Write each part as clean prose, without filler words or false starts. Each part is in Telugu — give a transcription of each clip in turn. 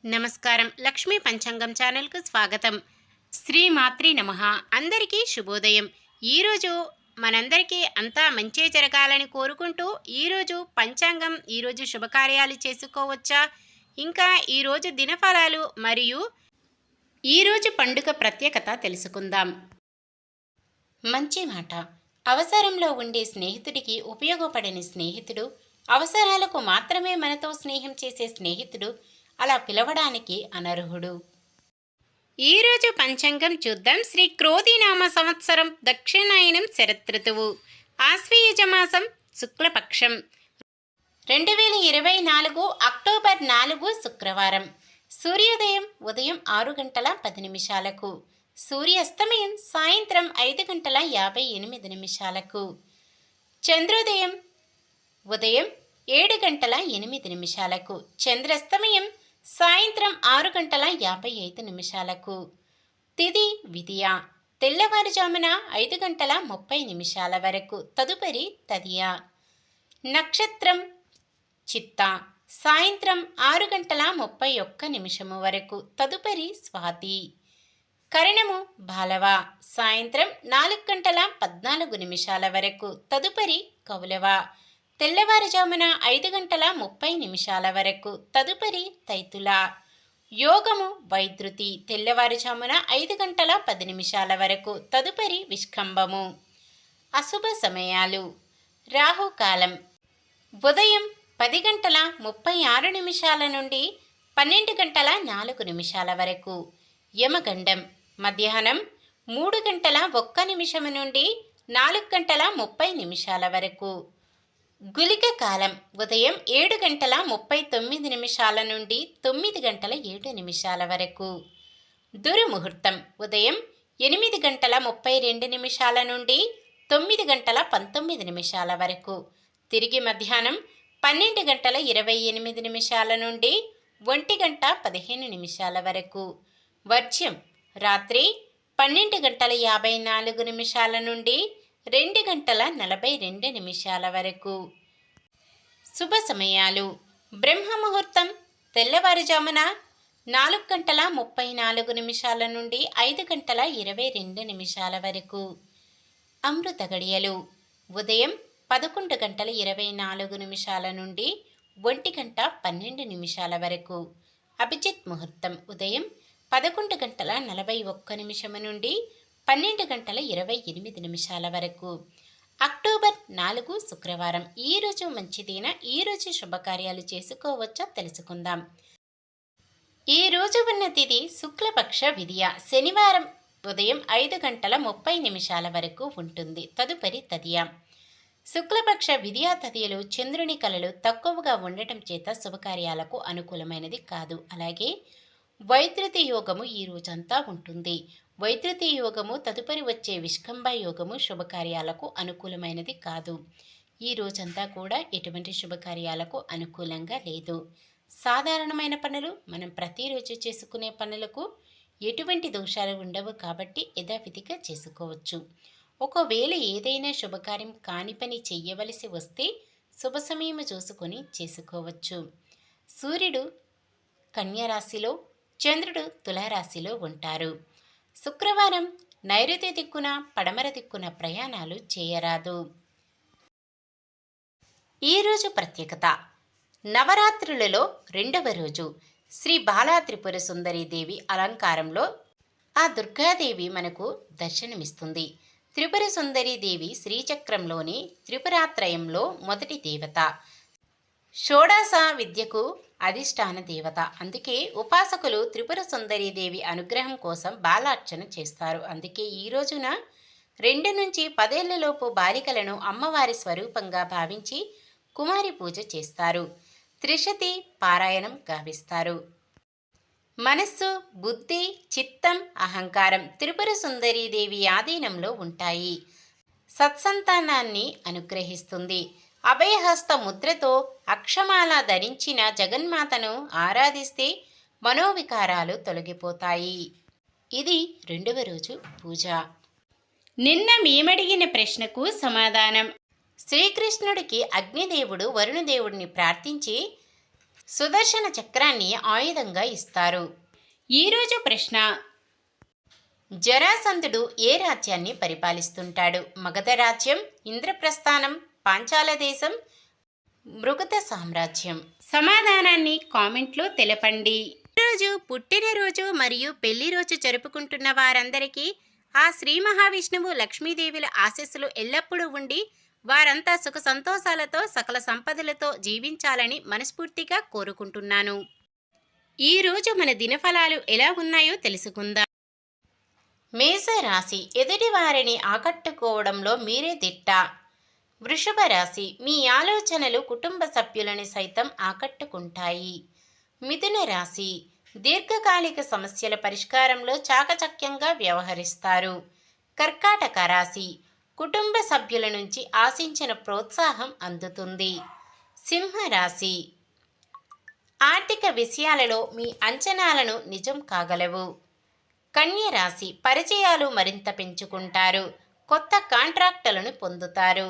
నమస్కారం. లక్ష్మీ పంచాంగం ఛానల్కు స్వాగతం. శ్రీమాత్రి నమః. అందరికీ శుభోదయం. ఈరోజు మనందరికీ అంతా మంచే జరగాలని కోరుకుంటూ ఈరోజు పంచాంగం, ఈరోజు శుభకార్యాలు చేసుకోవచ్చా, ఇంకా ఈరోజు దినఫలాలు మరియు ఈరోజు పండుగ ప్రత్యేకత తెలుసుకుందాం. మంచి మాట. అవసరంలో ఉండే స్నేహితుడికి ఉపయోగపడని స్నేహితుడు, అవసరాలకు మాత్రమే మనతో స్నేహం చేసే స్నేహితుడు అలా పిలవడానికి అనర్హుడు. ఈరోజు పంచాంగం చూద్దాం. శ్రీ క్రోధినామ సంవత్సరం, దక్షిణాయనం, శరదృతువు, ఆశ్వయుజ మాసం, శుక్లపక్షం, 2024 అక్టోబర్ 4 శుక్రవారం. సూర్యోదయం ఉదయం 6 గంటల 10 నిమిషాలకు, సూర్యాస్తమయం సాయంత్రం 5 గంటల 58 నిమిషాలకు, చంద్రోదయం ఉదయం 7 గంటల 8 నిమిషాలకు, చంద్రాస్తమయం సాయంత్రం 6 గంటల 55 నిమిషాలకు. తిథి విధియ తెల్లవారుజామున 5 గంటల 30 నిమిషాల వరకు, తదుపరి తదియ. నక్షత్రం చిత్త సాయంత్రం 6 గంటల 31 నిమిషము వరకు, తదుపరి స్వాతి. కరణము బాలవ సాయంత్రం 4 గంటల 14 నిమిషాల వరకు, తదుపరి కౌలవ. తెల్లవారుజామున 5 గంటల 30 నిమిషాల వరకు, తదుపరి తైతుల. యోగము వైద్యుతి తెల్లవారుజామున 5 గంటల 10 నిమిషాల వరకు, తదుపరి విష్కంభము. అశుభ సమయాలు. రాహుకాలం ఉదయం 10 గంటల 36 నిమిషాల నుండి 12 గంటల 4 నిమిషాల వరకు. యమగండం మధ్యాహ్నం 3 గంటల 1 నిమిషము నుండి 4 గంటల 30 నిమిషాల వరకు. గుళిక కాలం ఉదయం 7 గంటల 39 నిమిషాల నుండి 9 గంటల 7 నిమిషాల వరకు. దుర్ముహూర్తం ఉదయం 8 గంటల 32 నిమిషాల నుండి 9 గంటల 19 నిమిషాల వరకు. తిరిగి మధ్యాహ్నం 12 గంటల 28 నిమిషాల నుండి 1 గంట 15 నిమిషాల వరకు. వర్జ్యం రాత్రి 12 గంటల 54 నిమిషాల నుండి 2 గంటల 42 నిమిషాల వరకు. శుభ సమయాలు. బ్రహ్మముహూర్తం తెల్లవారుజామున 4 గంటల 34 నిమిషాల నుండి 5 గంటల 22 నిమిషాల వరకు. అమృత గడియలు ఉదయం 11 గంటల 24 నిమిషాల నుండి 1 గంట 12 నిమిషాల వరకు. అభిజిత్ ముహూర్తం ఉదయం 11 గంటల 41 నిమిషము నుండి 12 గంటల 28 నిమిషాల వరకు. అక్టోబర్ 4 శుక్రవారం. ఈరోజు మంచిదిన. ఈరోజు శుభకార్యాలు చేసుకోవచ్చో తెలుసుకుందాం. ఈరోజు ఉన్న తిథి శుక్లపక్ష విధియ శనివారం ఉదయం 5 గంటల 30 నిమిషాల వరకు ఉంటుంది, తదుపరి తదియ. శుక్లపక్ష విధియా తదియలు చంద్రుని కళలు తక్కువగా ఉండటం చేత శుభకార్యాలకు అనుకూలమైనది కాదు. అలాగే వైద్యుతి యోగము ఈ రోజంతా ఉంటుంది. వైద్యుతి యోగము తదుపరి వచ్చే విష్కంభ యోగము శుభకార్యాలకు అనుకూలమైనది కాదు. ఈ రోజంతా కూడా ఎటువంటి శుభకార్యాలకు అనుకూలంగా లేదు. సాధారణమైన పనులు, మనం ప్రతిరోజు చేసుకునే పనులకు ఎటువంటి దోషాలు ఉండవు కాబట్టి యథావిధిగా చేసుకోవచ్చు. ఒకవేళ ఏదైనా శుభకార్యం కాని పని చెయ్యవలసి వస్తే శుభ సమయం చూసుకొని చేసుకోవచ్చు. సూర్యుడు కన్యరాశిలో, చంద్రుడు తులారాశిలో ఉంటారు. శుక్రవారం నైరుతి దిక్కున, పడమర దిక్కున ప్రయాణాలు చేయరాదు. ఈరోజు ప్రత్యేకత. నవరాత్రులలో 2వ రోజు శ్రీ బాలా త్రిపుర సుందరి దేవి అలంకారంలో ఆ దుర్గాదేవి మనకు దర్శనమిస్తుంది. త్రిపుర సుందరి దేవి శ్రీచక్రంలోని త్రిపురాత్రయంలో మొదటి దేవత, షోడశ విద్యకు అధిష్టాన దేవత. అందుకే ఉపాసకులు త్రిపుర సుందరి దేవి అనుగ్రహం కోసం బాలార్చన చేస్తారు. అందుకే ఈ రోజున 2 నుంచి 10 ఏళ్లలోపు బాలికలను అమ్మవారి స్వరూపంగా భావించి కుమారి పూజ చేస్తారు. త్రిశతి పారాయణం గావిస్తారు. మనస్సు, బుద్ధి, చిత్తం, అహంకారం త్రిపుర సుందరి దేవి ఆధీనంలో ఉంటాయి. సత్సంతానాన్ని అనుగ్రహిస్తుంది. అభయహస్త ముద్రతో అక్షమాల ధరించిన జగన్మాతను ఆరాధిస్తే మనోవికారాలు తొలగిపోతాయి. ఇది 2వ రోజు పూజ. నిన్న మేమడిగిన ప్రశ్నకు సమాధానం. శ్రీకృష్ణుడికి అగ్నిదేవుడు వరుణదేవుడిని ప్రార్థించి సుదర్శన చక్రాన్ని ఆయుధంగా ఇస్తారు. ఈరోజు ప్రశ్న: జరాసంధుడు ఏ రాజ్యాన్ని పరిపాలిస్తుంటాడు? మగధ రాజ్యం, ఇంద్రప్రస్థానం, పాంచాల దేశం, మృగధ సామ్రాజ్యం. సమాధానాన్ని కామెంట్లో తెలపండి. ఈరోజు పుట్టినరోజు మరియు పెళ్లి రోజు జరుపుకుంటున్న వారందరికీ ఆ శ్రీ మహావిష్ణువు, లక్ష్మీదేవుల ఆశీస్సులు ఎల్లప్పుడూ ఉండి వారంతా సుఖ సంతోషాలతో సకల సంపదలతో జీవించాలని మనస్ఫూర్తిగా కోరుకుంటున్నాను. ఈరోజు మన దినఫలాలు ఎలా ఉన్నాయో తెలుసుకుందాం. మేషరాశి: ఎదుటి వారిని ఆకట్టుకోవడంలో మీరే దిట్ట. వృషభ రాశి: మీ ఆలోచనలు కుటుంబ సభ్యులని సైతం ఆకట్టుకుంటాయి. మిథున రాశి: దీర్ఘకాలిక సమస్యల పరిష్కారంలో చాకచక్యంగా వ్యవహరిస్తారు. కర్కాటక రాశి: కుటుంబ సభ్యుల నుంచి ఆశించిన ప్రోత్సాహం అందుతుంది. సింహరాశి: ఆర్థిక విషయాలలో మీ అంచనాలను నిజం కాగలవు. కన్య రాశి: పరిచయాలు మరింత పెంచుకుంటారు. కొత్త కాంట్రాక్టులను పొందుతారు.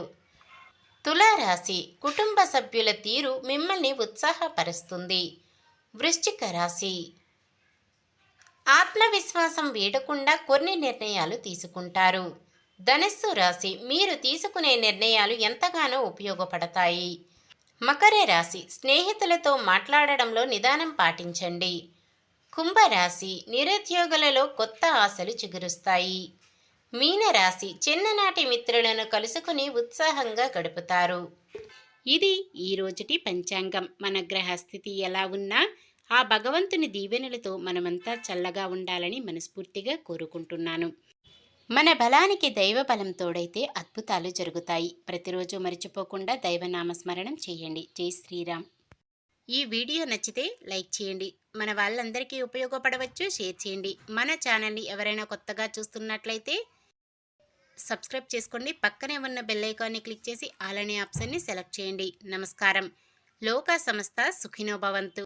తులారాశి: కుటుంబ సభ్యుల తీరు మిమ్మల్ని ఉత్సాహపరుస్తుంది. వృశ్చిక రాశి: ఆత్మవిశ్వాసం వీడకుండా కొన్ని నిర్ణయాలు తీసుకుంటారు. ధనుస్సు రాశి: మీరు తీసుకునే నిర్ణయాలు ఎంతగానో ఉపయోగపడతాయి. మకర రాశి: స్నేహితులతో మాట్లాడడంలో నిదానం పాటించండి. కుంభరాశి: నిరుద్యోగులలో కొత్త ఆశలు చిగురుస్తాయి. మీనరాశి: చిన్ననాటి మిత్రులను కలుసుకుని ఉత్సాహంగా గడుపుతారు. ఇది ఈరోజుటి పంచాంగం. మన గ్రహస్థితి ఎలా ఉన్నా ఆ భగవంతుని దీవెనలతో మనమంతా చల్లగా ఉండాలని మనస్ఫూర్తిగా కోరుకుంటున్నాను. మన బలానికి దైవ బలం తోడైతే అద్భుతాలు జరుగుతాయి. ప్రతిరోజు మర్చిపోకుండా దైవనామస్మరణం చేయండి. జై శ్రీరామ్. ఈ వీడియో నచ్చితే లైక్ చేయండి. మన వాళ్ళందరికీ ఉపయోగపడవచ్చు, షేర్ చేయండి. మన ఛానల్ని ఎవరైనా కొత్తగా చూస్తున్నట్లయితే సబ్స్క్రైబ్ చేసుకోండి. పక్కనే ఉన్న బెల్ ఐకాన్ని క్లిక్ చేసి ఆల్ అనే ఆప్షన్ని సెలెక్ట్ చేయండి. నమస్కారం. లోకా సమస్త సుఖినో భవంతు.